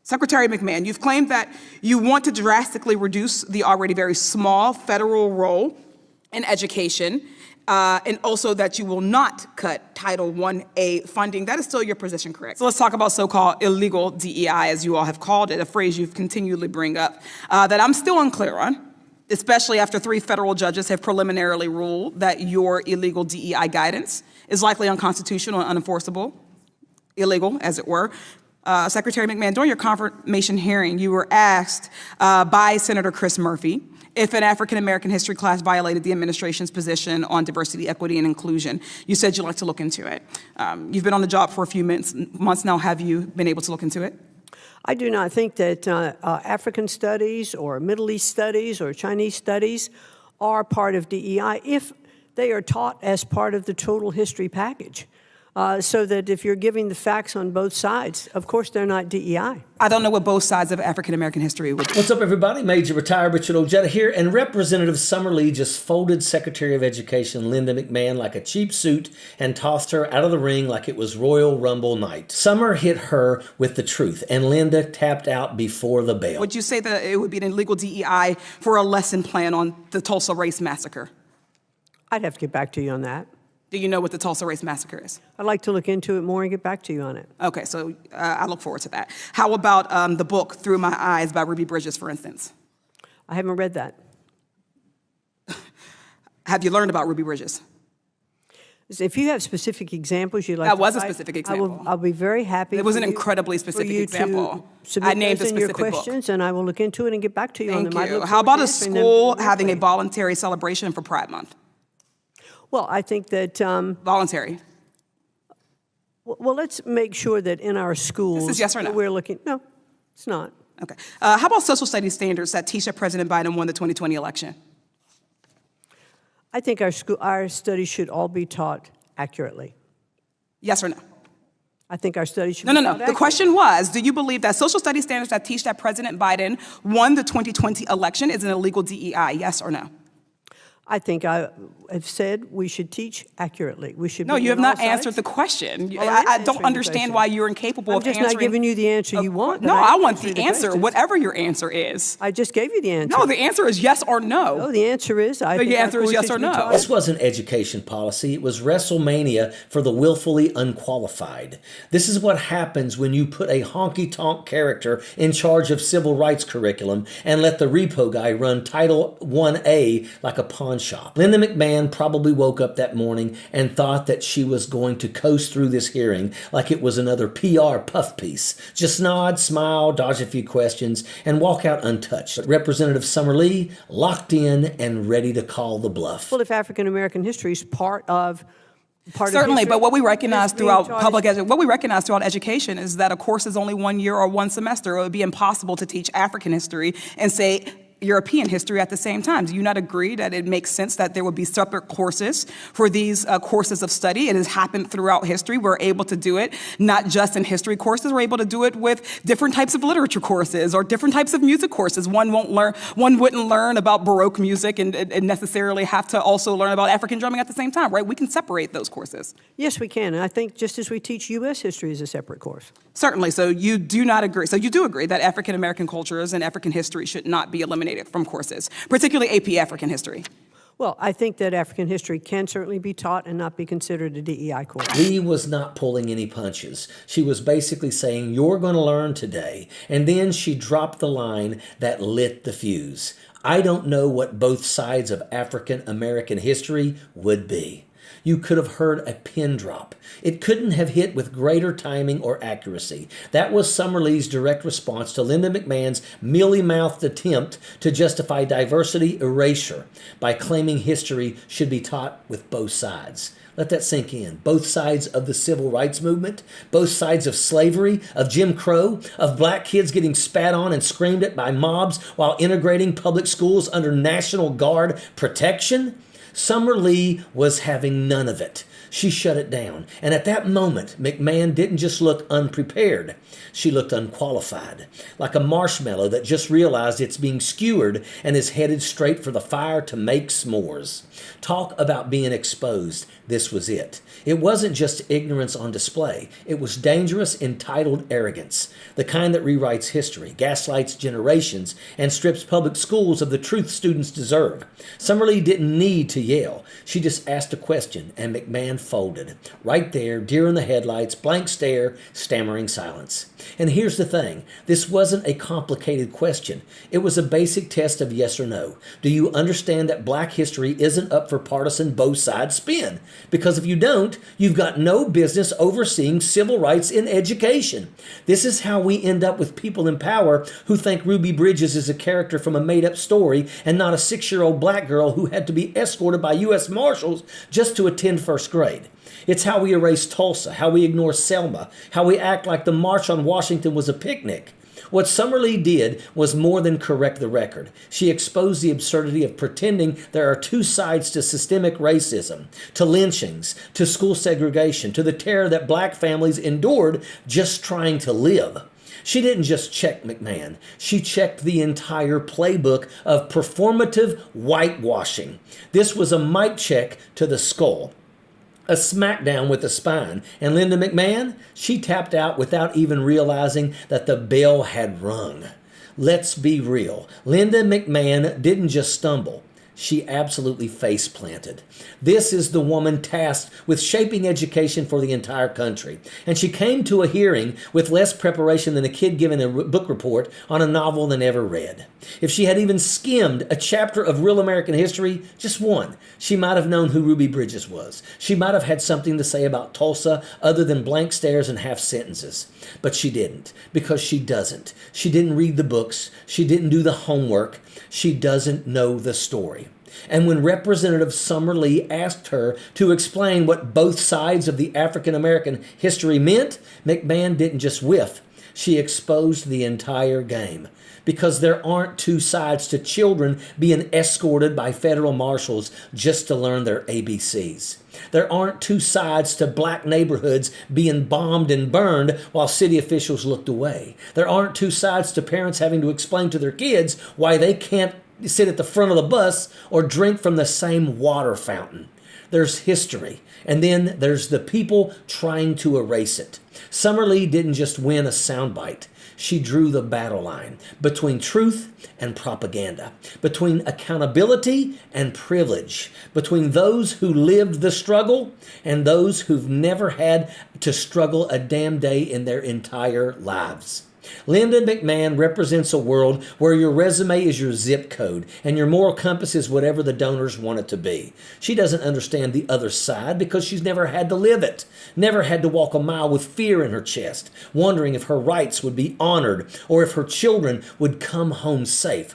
Secretary McMahon, you've claimed that you want to drastically reduce the already very small federal role in education, and also that you will not cut Title I-A funding. That is still your position, correct? So let's talk about so-called illegal DEI, as you all have called it, a phrase you've continually bring up, that I'm still unclear on, especially after 3 federal judges have preliminarily ruled that your illegal DEI guidance is likely unconstitutional and unenforceable, illegal, as it were. Secretary McMahon, during your confirmation hearing, you were asked by Senator Chris Murphy if an African-American history class violated the administration's position on diversity, equity, and inclusion. You said you'd like to look into it. You've been on the job for a few months now. Have you been able to look into it? I do not think that African studies or Middle East studies or Chinese studies are part of DEI if they are taught as part of the total history package. So that if you're giving the facts on both sides, of course they're not DEI. I don't know what both sides of African-American history would be. What's up, everybody? Major Retired Richard Ojeda here, and Representative Summer Lee just folded Secretary of Education Linda McMahon like a cheap suit and tossed her out of the ring like it was Royal Rumble night. Summer hit her with the truth, and Linda tapped out before the bell. Would you say that it would be an illegal DEI for a lesson plan on the Tulsa Race Massacre? I'd have to get back to you on that. Do you know what the Tulsa Race Massacre is? I'd like to look into it more and get back to you on it. Okay, so I look forward to that. How about the book Through My Eyes by Ruby Bridges, for instance? I haven't read that. Have you learned about Ruby Bridges? If you have specific examples you'd like That to was a cite, specific example. I'll be very happy. It was an for you- incredibly for specific you example. to submit I named those a in your specific book. questions, and I will look into it and get back to you on them. Thank I you. look How forward about to a answering them school directly. having a voluntary celebration for Pride Month? Well, I think that... Voluntary. Well, let's make sure that in our schools... This is yes or no? We're looking... No, it's not. Okay. How about social studies standards that teach that President Biden won the 2020 election? I think our studies should all be taught accurately. Yes or no? I think our studies should No, be no, no. taught The accurately. question was, do you believe that social studies standards that teach that President Biden won the 2020 election is an illegal DEI? Yes or no? I think I have said we should teach accurately. We should. No, be you have on not all sides. answered the question. Well, I am don't answering the understand question. why you're incapable I'm of just answering. not giving you the answer you want. No, but I I'm want answering the answer, questions. whatever your answer is. I just gave you the answer. No, the answer is yes or no. No, the answer is I think the our answer is yes courses or be no. taught- This wasn't education policy. It was WrestleMania for the willfully unqualified. This is what happens when you put a honky-tonk character in charge of civil rights curriculum and let the repo guy run Title I-A like a pawn shop. Linda McMahon probably woke up that morning and thought that she was going to coast through this hearing like it was another PR puff piece. Just nod, smile, dodge a few questions, and walk out untouched. But Representative Summer Lee locked in and ready to call the bluff. Well, if African American history is part of Certainly, history, but what we recognize it's being throughout taught what we recognize throughout education is that a course is only 1 year or one semester. It would be impossible to teach African history and say European history at the same time. Do you not agree that it makes sense that there would be separate courses for these courses of study? It has happened throughout history. We're able to do it not just in history courses. We're able to do it with different types of literature courses or different types of music courses. One wouldn't learn about Baroque music and necessarily have to also learn about African drumming at the same time, right? We can separate those courses. Yes, we can. And I think just as we teach U.S. history as a separate course. Certainly. So you do not agree. So you do agree that African American cultures and African history should not be eliminated from courses, particularly AP African history. Well, I think that African history can certainly be taught and not be considered a DEI course. Lee was not pulling any punches. She was basically saying, you're going to learn today. And then she dropped the line that lit the fuse. I don't know what both sides of African American history would be. You could have heard a pin drop. It couldn't have hit with greater timing or accuracy. That was Summer Lee's direct response to Linda McMahon's mealy-mouthed attempt to justify diversity erasure by claiming history should be taught with both sides. Let that sink in. Both sides of the civil rights movement, both sides of slavery, of Jim Crow, of black kids getting spat on and screamed at by mobs while integrating public schools under National Guard protection. Summer Lee was having none of it. She shut it down. And at that moment, McMahon didn't just look unprepared. She looked unqualified, like a marshmallow that just realized it's being skewered and is headed straight for the fire to make s'mores. Talk about being exposed. This was it. It wasn't just ignorance on display. It was dangerous, entitled arrogance, the kind that rewrites history, gaslights generations, and strips public schools of the truth students deserve. Summerlee didn't need to yell. She just asked a question, and McMahon folded. Right there, deer in the headlights, blank stare, stammering silence. And here's the thing. This wasn't a complicated question. It was a basic test of yes or no. Do you understand that black history isn't up for partisan both sides spin? Because if you don't, you've got no business overseeing civil rights in education. This is how we end up with people in power who think Ruby Bridges is a character from a made-up story and not a 6-year-old black girl who had to be escorted by U.S. Marshals just to attend first grade. It's how we erase Tulsa, how we ignore Selma, how we act like the March on Washington was a picnic. What Summerlee did was more than correct the record. She exposed the absurdity of pretending there are two sides to systemic racism, to lynchings, to school segregation, to the terror that black families endured just trying to live. She didn't just check McMahon. She checked the entire playbook of performative whitewashing. This was a mic check to the skull. A smackdown with the spine. And Linda McMahon, she tapped out without even realizing that the bell had rung. Let's be real. Linda McMahon didn't just stumble. She absolutely face planted. This is the woman tasked with shaping education for the entire country. And she came to a hearing with less preparation than a kid giving a book report on a novel they never read. If she had even skimmed a chapter of real American history, just one, she might have known who Ruby Bridges was. She might have had something to say about Tulsa other than blank stares and half sentences. But she didn't, because she doesn't. She didn't read the books. She didn't do the homework. She doesn't know the story. And when Representative Summerlee asked her to explain what both sides of the African American history meant, McMahon didn't just whiff. She exposed the entire game. Because there aren't two sides to children being escorted by federal marshals just to learn their ABCs. There aren't two sides to black neighborhoods being bombed and burned while city officials looked away. There aren't two sides to parents having to explain to their kids why they can't sit at the front of the bus or drink from the same water fountain. There's history, and then there's the people trying to erase it. Summerlee didn't just win a soundbite. She drew the battle line between truth and propaganda, between accountability and privilege, between those who lived the struggle and those who've never had to struggle a damn day in their entire lives. Linda McMahon represents a world where your resume is your zip code and your moral compass is whatever the donors want it to be. She doesn't understand the other side because she's never had to live it, never had to walk a mile with fear in her chest, wondering if her rights would be honored or if her children would come home safe.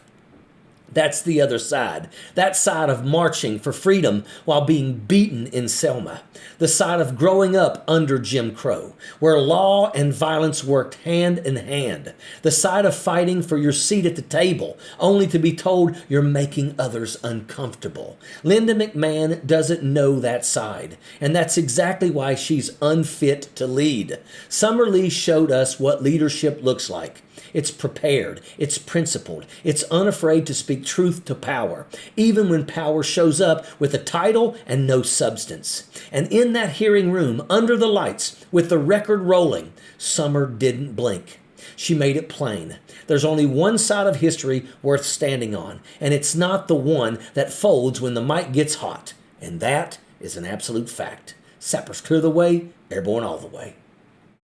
That's the other side. That side of marching for freedom while being beaten in Selma. The side of growing up under Jim Crow, where law and violence worked hand in hand. The side of fighting for your seat at the table, only to be told you're making others uncomfortable. Linda McMahon doesn't know that side, and that's exactly why she's unfit to lead. Summerlee showed us what leadership looks like. It's prepared, it's principled, it's unafraid to speak truth to power, even when power shows up with a title and no substance. And in that hearing room, under the lights, with the record rolling, Summer didn't blink. She made it plain. There's only one side of history worth standing on, and it's not the one that folds when the mic gets hot. And that is an absolute fact. Sappers clear the way, airborne all the way.